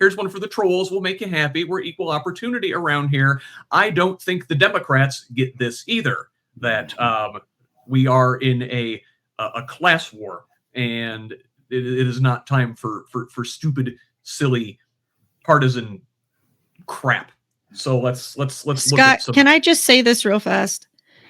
here's one for the trolls. We'll make you happy. We're equal opportunity around here. I don't think the Democrats get this either, that we are in a class war, and it is not time for stupid, silly, partisan crap. So let's Scott, look at some. Can I just say this real fast?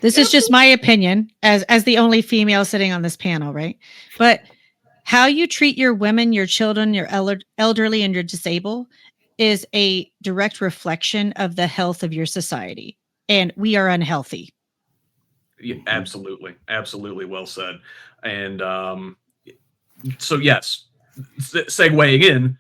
This is just my opinion as the only female sitting on this panel, right? But how you treat your women, your children, your elderly, and your disabled is a direct reflection of the health of your society. And we are unhealthy. Yeah, absolutely. Absolutely well said. And so, yes, segueing in,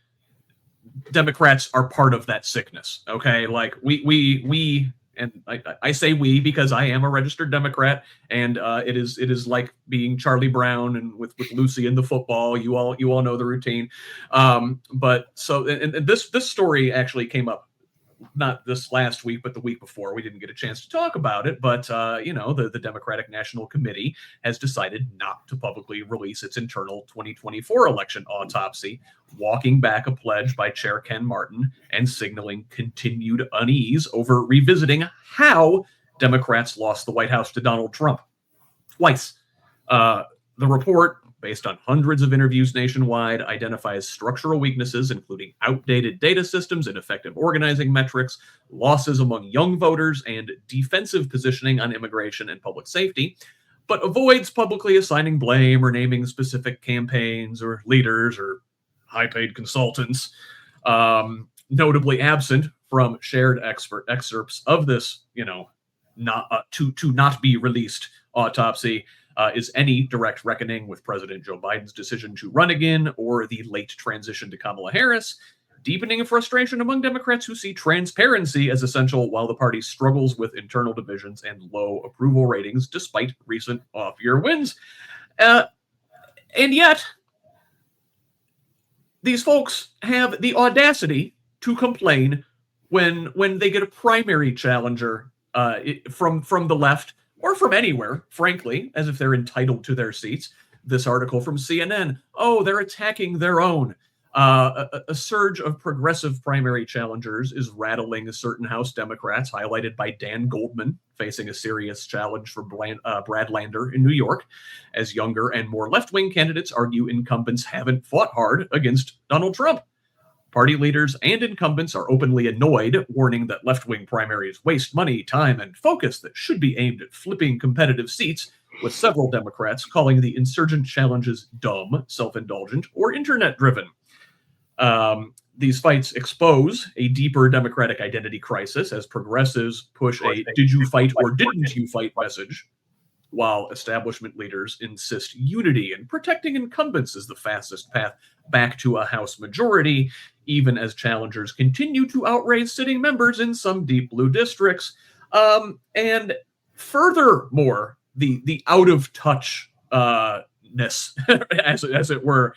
Democrats are part of that sickness. Okay. Like we, and I say we because I am a registered Democrat, and it is like being Charlie Brown and with Lucy in the football. You all know the routine. But so, and this story actually came up not this last week, but the week before. We didn't get a chance to talk about it, but the Democratic National Committee has decided not to publicly release its internal 2024 election autopsy, walking back a pledge by Chair Ken Martin and signaling continued unease over revisiting how Democrats lost the White House to Donald Trump twice. The report, based on hundreds of interviews nationwide, identifies structural weaknesses, including outdated data systems, ineffective organizing metrics, losses among young voters, and defensive positioning on immigration and public safety, but avoids publicly assigning blame or naming specific campaigns or leaders or high-paid consultants. Notably absent from shared excerpts of this, not be released autopsy, is any direct reckoning with President Joe Biden's decision to run again or the late transition to Kamala Harris, deepening frustration among Democrats who see transparency as essential while the party struggles with internal divisions and low approval ratings despite recent off-year wins. And yet, these folks have the audacity to complain when they get a primary challenger from the left, or from anywhere, frankly, as if they're entitled to their seats. This article from CNN, they're attacking their own. A surge of progressive primary challengers is rattling certain House Democrats, highlighted by Dan Goldman, facing a serious challenge for Brad Lander in New York, as younger and more left-wing candidates argue incumbents haven't fought hard against Donald Trump. Party leaders and incumbents are openly annoyed, warning that left-wing primaries waste money, time, and focus that should be aimed at flipping competitive seats, with several Democrats calling the insurgent challenges dumb, self-indulgent, or internet-driven. These fights expose a deeper Democratic identity crisis as progressives push a "did you fight or didn't you fight" message, while establishment leaders insist unity and protecting incumbents is the fastest path back to a House majority, even as challengers continue to outraise sitting members in some deep blue districts. And furthermore, the out of touch ness, as it were,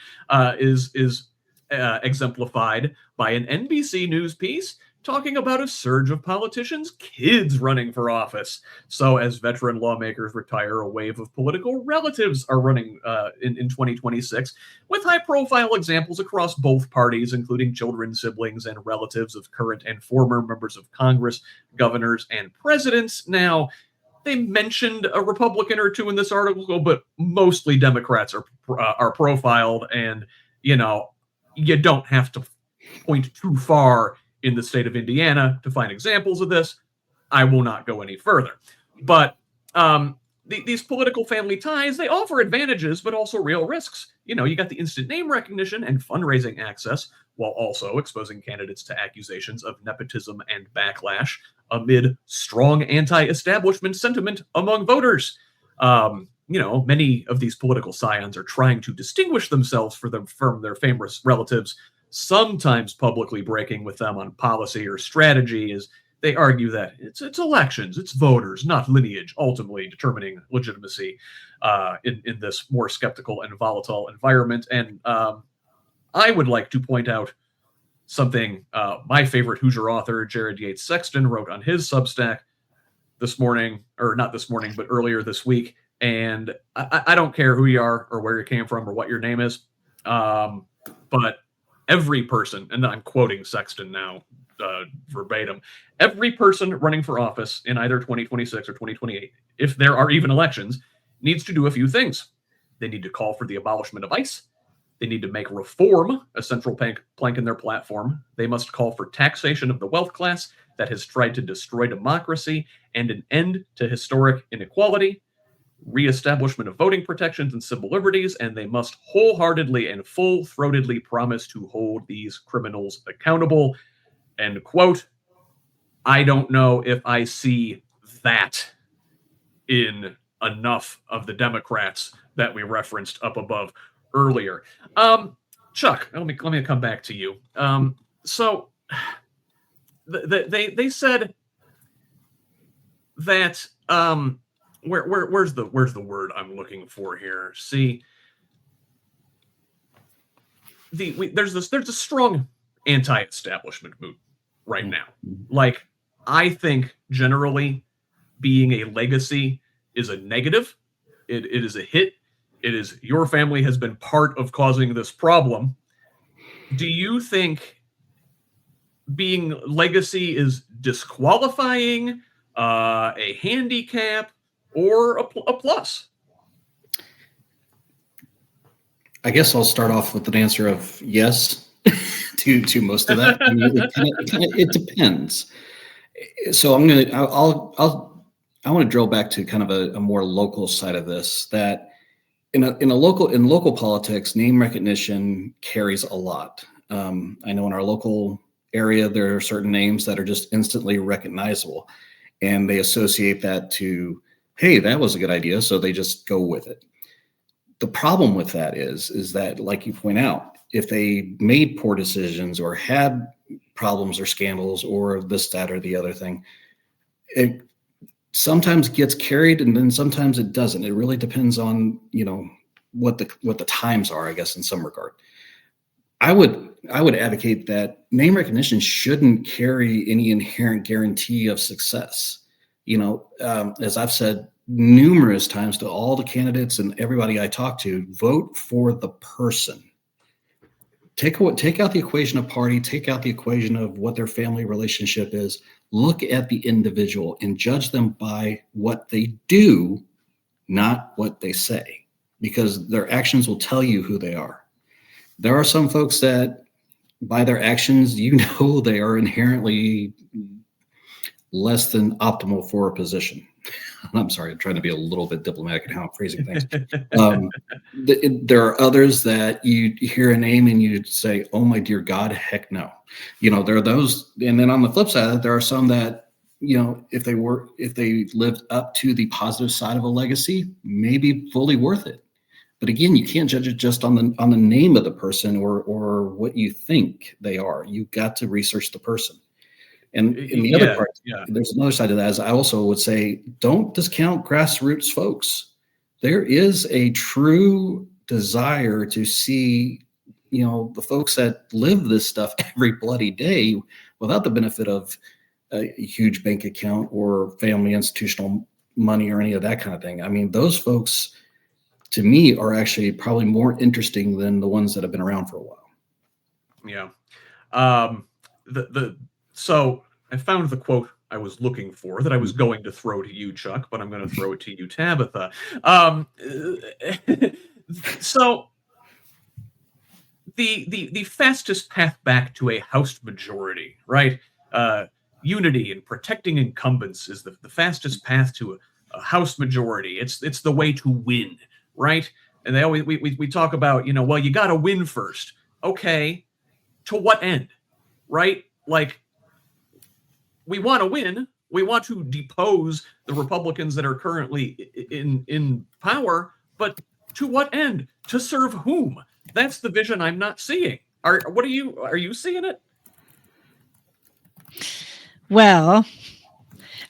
is exemplified by an NBC News piece talking about a surge of politicians' kids running for office. So as veteran lawmakers retire, a wave of political relatives are running in 2026, with high-profile examples across both parties, including children, siblings, and relatives of current and former members of Congress, governors, and presidents. Now, they mentioned a Republican or two in this article, but mostly Democrats are profiled, and, you don't have to point too far in the state of Indiana to find examples of this. I will not go any further. But these political family ties, they offer advantages, but also real risks. You got the instant name recognition and fundraising access, while also exposing candidates to accusations of nepotism and backlash amid strong anti-establishment sentiment among voters. Many of these political scions are trying to distinguish themselves from their famous relatives, sometimes publicly breaking with them on policy or strategy, as they argue that it's elections, it's voters, not lineage, ultimately determining legitimacy in this more skeptical and volatile environment. And I would like to point out something my favorite Hoosier author, Jared Yates Sexton, wrote on his Substack this morning, or not this morning, but earlier this week. And I don't care who you are or where you came from or what your name is, but every person, and I'm quoting Sexton now verbatim, every person running for office in either 2026 or 2028, if there are even elections, needs to do a few things. They need to call for the abolishment of ICE. They need to make reform a central plank in their platform. They must call for taxation of the wealth class that has tried to destroy democracy and an end to historic inequality, reestablishment of voting protections and civil liberties, and they must wholeheartedly and full-throatedly promise to hold these criminals accountable. End quote. I don't know if I see that in enough of the Democrats that we referenced up above earlier. Chuck, let me come back to you. So they said that where's the word I'm looking for here? See, there's a strong anti-establishment mood right now. Like, I think generally being a legacy is a negative. It is a hit. It is, your family has been part of causing this problem. Do you think being legacy is disqualifying, a handicap, or a plus? I guess I'll start off with an answer of yes to most of that. I mean, it depends. So I want to drill back to kind of a more local side of this, that in local politics, name recognition carries a lot. I know in our local area, there are certain names that are just instantly recognizable, and they associate that to, hey, that was a good idea, so they just go with it. The problem with that is that, like you point out, if they made poor decisions or had problems or scandals or this, that, or the other thing, it sometimes gets carried and then sometimes it doesn't. It really depends on, what the times are, I guess, in some regard. I would advocate that name recognition shouldn't carry any inherent guarantee of success. As I've said numerous times to all the candidates and everybody I talk to, vote for the person. Take out the equation of party, take out the equation of what their family relationship is. Look at the individual and judge them by what they do, not what they say, because their actions will tell you who they are. There are some folks that by their actions, they are inherently less than optimal for a position. I'm sorry, I'm trying to be a little bit diplomatic in how I'm phrasing things. There are others that you hear a name and you say, oh my dear God, heck no. There are those. And then on the flip side, there are some that, if they lived up to the positive side of a legacy, maybe fully worth it. But again, you can't judge it just on the name of the person or what you think they are. You've got to research the person. And in the other part, there's another side of that. Is I also would say, don't discount grassroots folks. There is a true desire to see, the folks that live this stuff every bloody day without the benefit of a huge bank account or family institutional money or any of that kind of thing. I mean, those folks, to me, are actually probably more interesting than the ones that have been around for a while. Yeah. So I found the quote I was looking for that I was going to throw to you, Chuck, but I'm going to throw it to you, Tabitha. So the fastest path back to a House majority, right? Unity and protecting incumbents is the fastest path to a House majority. It's the way to win, right? And they always we talk about, well, you got to win first. Okay, to what end, right? Like, we want to win. We want to depose the Republicans that are currently in power, but to what end? To serve whom? That's the vision I'm not seeing. Are you seeing it? Well,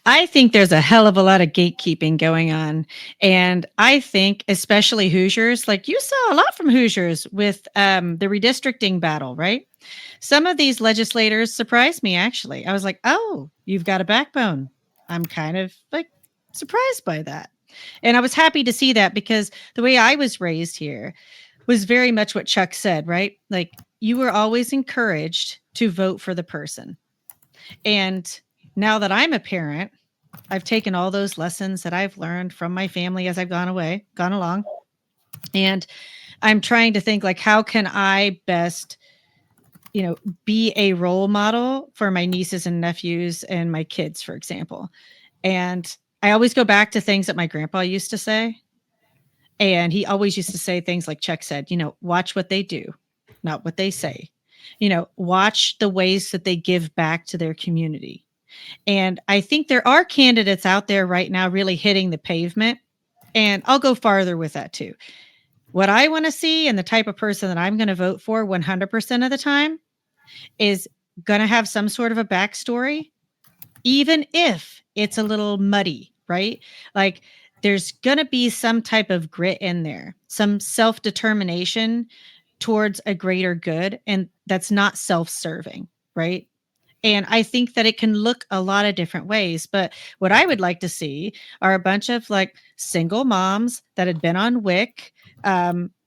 I think there's a hell of a lot of gatekeeping going on. And I think especially Hoosiers, like you saw a lot from Hoosiers with the redistricting battle, right? Some of these legislators surprised me, actually. I was like, oh, you've got a backbone. I'm kind of like surprised by that. And I was happy to see that because the way I was raised here was very much what Chuck said, right? Like, you were always encouraged to vote for the person. And now that I'm a parent, I've taken all those lessons that I've learned from my family as I've gone along. And I'm trying to think, like, how can I best, be a role model for my nieces and nephews and my kids, for example. And I always go back to things that my grandpa used to say. And he always used to say things like Chuck said, watch what they do, not what they say. Watch the ways that they give back to their community. And I think there are candidates out there right now really hitting the pavement. And I'll go farther with that too. What I want to see and the type of person that I'm going to vote for 100% of the time is going to have some sort of a backstory, even if it's a little muddy, right? Like there's going to be some type of grit in there, some self-determination towards a greater good. And that's not self-serving, right? And I think that it can look a lot of different ways. But what I would like to see are a bunch of like single moms that had been on WIC,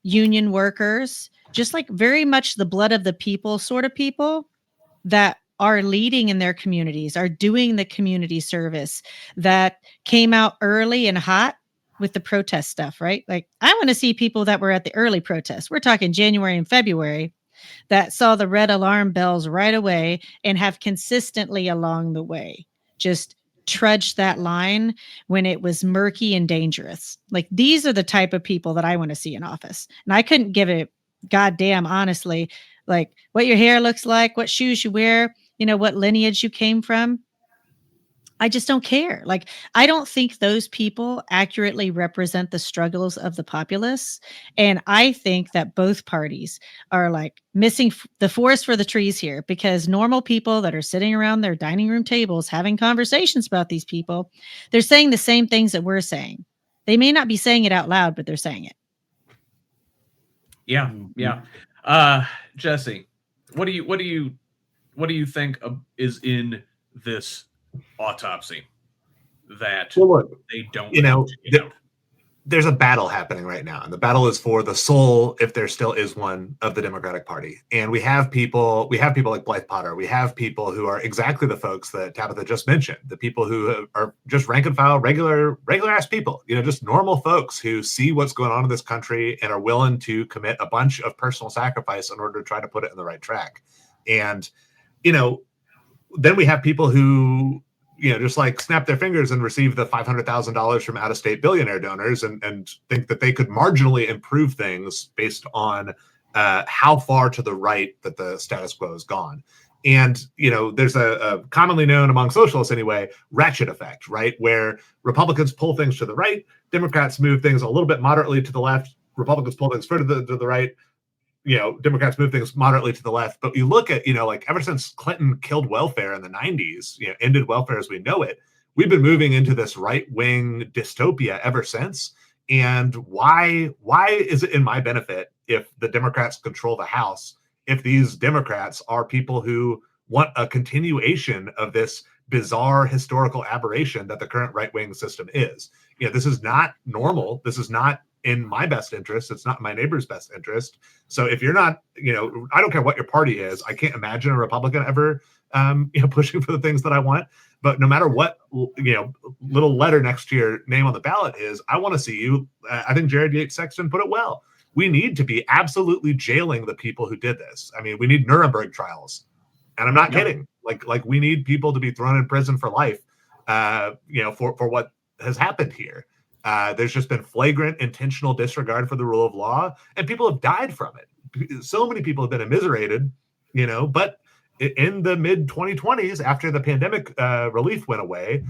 union workers, just like very much the blood of the people sort of people that are leading in their communities, are doing the community service, that came out early and hot with the protest stuff, right? Like I want to see people that were at the early protests. We're talking January and February, that saw the red alarm bells right away and have consistently along the way just trudged that line when it was murky and dangerous. Like these are the type of people that I want to see in office. And I couldn't give it goddamn honestly, like what your hair looks like, what shoes you wear, what lineage you came from. I just don't care. Like, I don't think those people accurately represent the struggles of the populace. And I think that both parties are like missing the forest for the trees here, because normal people that are sitting around their dining room tables having conversations about these people, they're saying the same things that we're saying. They may not be saying it out loud, but they're saying it. Yeah. Yeah. Jesse, what do you think is in this autopsy that they don't there's a battle happening right now, and the battle is for the soul, if there still is one, of the Democratic Party. And we have people like Blythe Potter. We have people who are exactly the folks that Tabitha just mentioned, the people who are just rank and file, regular ass people, just normal folks who see what's going on in this country and are willing to commit a bunch of personal sacrifice in order to try to put it in the right track. And then we have people who just like snap their fingers and receive the $500,000 from out-of-state billionaire donors and think that they could marginally improve things based on how far to the right that the status quo has gone. And, there's a commonly known among socialists anyway, ratchet effect, right? Where Republicans pull things to the right, Democrats move things a little bit moderately to the left, Republicans pull things further to the right, Democrats move things moderately to the left. But you look at, like ever since Clinton killed welfare in the 90s, ended welfare as we know it, we've been moving into this right-wing dystopia ever since. And why is it in my benefit if the Democrats control the House, if these Democrats are people who want a continuation of this bizarre historical aberration that the current right-wing system is? This is not normal. This is not in my best interest. It's not in my neighbor's best interest. So if you're not, I don't care what your party is. I can't imagine a Republican ever, pushing for the things that I want. But no matter what, little letter next to your name on the ballot is, I want to see you. I think Jared Yates Sexton put it well. We need to be absolutely jailing the people who did this. I mean, we need Nuremberg trials, and I'm not kidding. Like we need people to be thrown in prison for life, for what has happened here. There's just been flagrant, intentional disregard for the rule of law, and people have died from it. So many people have been immiserated, but in the mid-2020s, after the pandemic relief went away,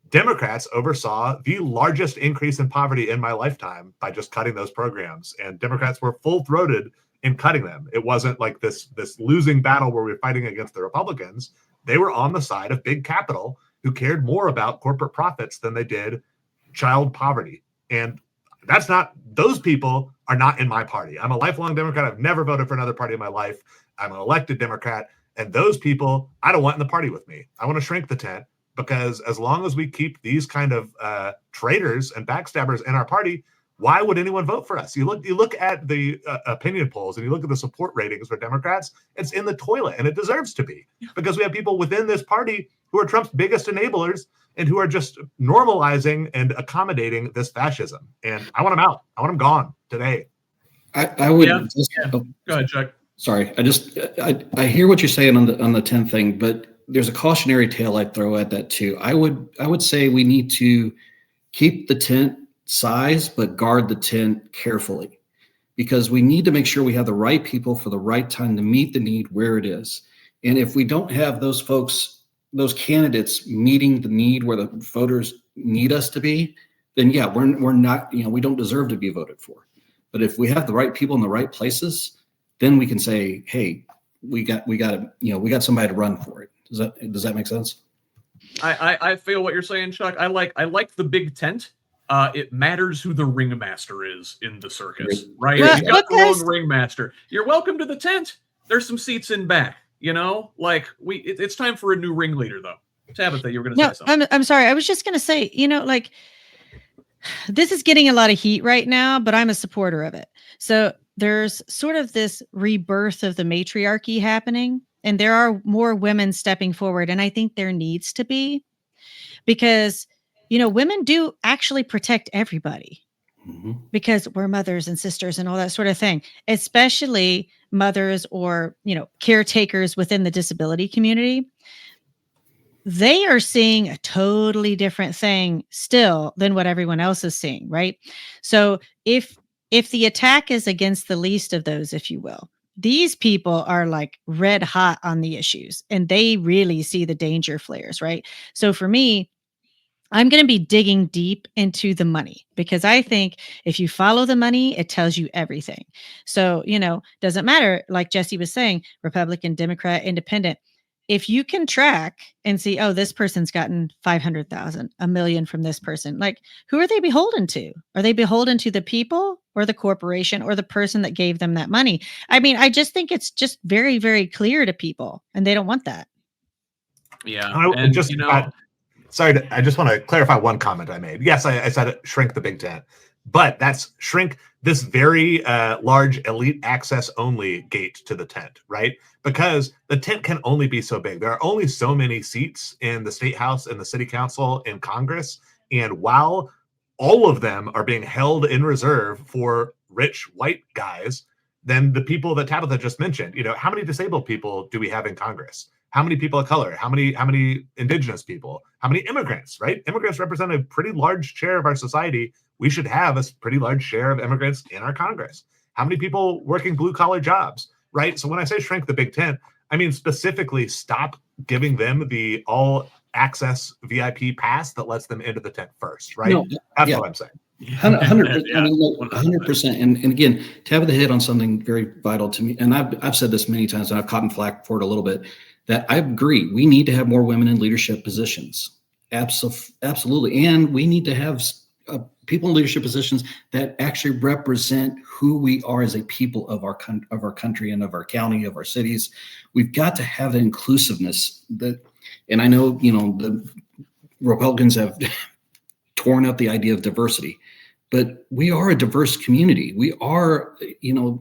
Democrats oversaw the largest increase in poverty in my lifetime by just cutting those programs. And Democrats were full-throated in cutting them. It wasn't like this losing battle where we're fighting against the Republicans. They were on the side of big capital who cared more about corporate profits than they did child poverty. And those people are not in my party. I'm a lifelong Democrat. I've never voted for another party in my life. I'm an elected Democrat. And those people, I don't want in the party with me. I want to shrink the tent, because as long as we keep these kind of traitors and backstabbers in our party, why would anyone vote for us? You look at the opinion polls and you look at the support ratings for Democrats, it's in the toilet, and it deserves to be, because we have people within this party who are Trump's biggest enablers and who are just normalizing and accommodating this fascism. And I want them out. I want them gone today. I would Go ahead, Chuck. Sorry, I hear what you're saying on the tent thing, but there's a cautionary tale I'd throw at that too. I would say we need to keep the tent size, but guard the tent carefully, because we need to make sure we have the right people for the right time to meet the need where it is. And if we don't have those folks, those candidates meeting the need where the voters need us to be, then yeah, we're not, we don't deserve to be voted for. But if we have the right people in the right places, then we can say, hey, we got somebody to run for it. Does that make sense? I feel what you're saying, Chuck. I like the big tent. It matters who the ringmaster is in the circus, right? Well, If you got the wrong ringmaster, you're welcome to the tent. There's some seats in back. It's time for a new ringleader, though. Tabitha, you were going to say something. I'm sorry. I was just going to say, this is getting a lot of heat right now, but I'm a supporter of it. So there's sort of this rebirth of the matriarchy happening, and there are more women stepping forward. And I think there needs to be, because, women do actually protect everybody, because we're mothers and sisters and all that sort of thing, especially mothers or, caretakers within the disability community. They are seeing a totally different thing still than what everyone else is seeing, right? So if the attack is against the least of those, if you will, these people are like red hot on the issues, and they really see the danger flares, right? So for me, I'm going to be digging deep into the money, because I think if you follow the money, it tells you everything. So, doesn't matter, like Jesse was saying, Republican, Democrat, Independent. If you can track and see, oh, this person's gotten 500,000, $1 million from this person, like, who are they beholden to? Are they beholden to the people or the corporation or the person that gave them that money? I mean, I just think it's just very, very clear to people, and they don't want that. Yeah. Sorry, I just want to clarify one comment I made. Yes, I said shrink the big tent, but that's shrink this very large elite access only gate to the tent, right? Because the tent can only be so big. There are only so many seats in the state house and the city council and Congress. And while all of them are being held in reserve for rich white guys, then the people that Tabitha just mentioned, how many disabled people do we have in Congress? How many people of color? How many indigenous people? How many immigrants, right? Immigrants represent a pretty large share of our society. We should have a pretty large share of immigrants in our Congress. How many people working blue collar jobs, right? So when I say shrink the big tent, I mean specifically stop giving them the all access VIP pass that lets them into the tent first, right? No, That's what I'm saying. 100%. And again, Tabitha hit on something very vital to me. And I've said this many times, and I've caught flack for it a little bit, that I agree. We need to have more women in leadership positions. Absolutely. And we need to have people in leadership positions that actually represent who we are as a people of our country and of our county, of our cities. We've got to have an inclusiveness and I know, the Republicans have torn up the idea of diversity, but we are a diverse community. We are the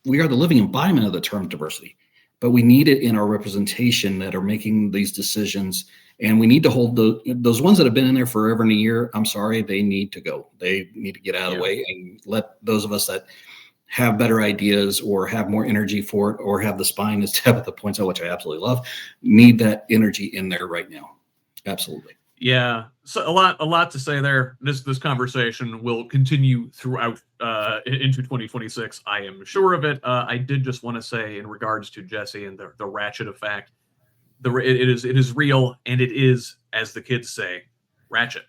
living embodiment of the term diversity, but we need it in our representation that are making these decisions. And we need to hold those ones that have been in there forever and a year. I'm sorry, they need to go. They need to get out of the way and let those of us that have better ideas or have more energy for it or have the spine, as Tabitha points out, which I absolutely love, need that energy in there right now. Absolutely. Yeah, so a lot to say there. This conversation will continue throughout into 2026. I am sure of it. I did just want to say, in regards to Jesse and the ratchet effect, it is real, and it is, as the kids say, ratchet.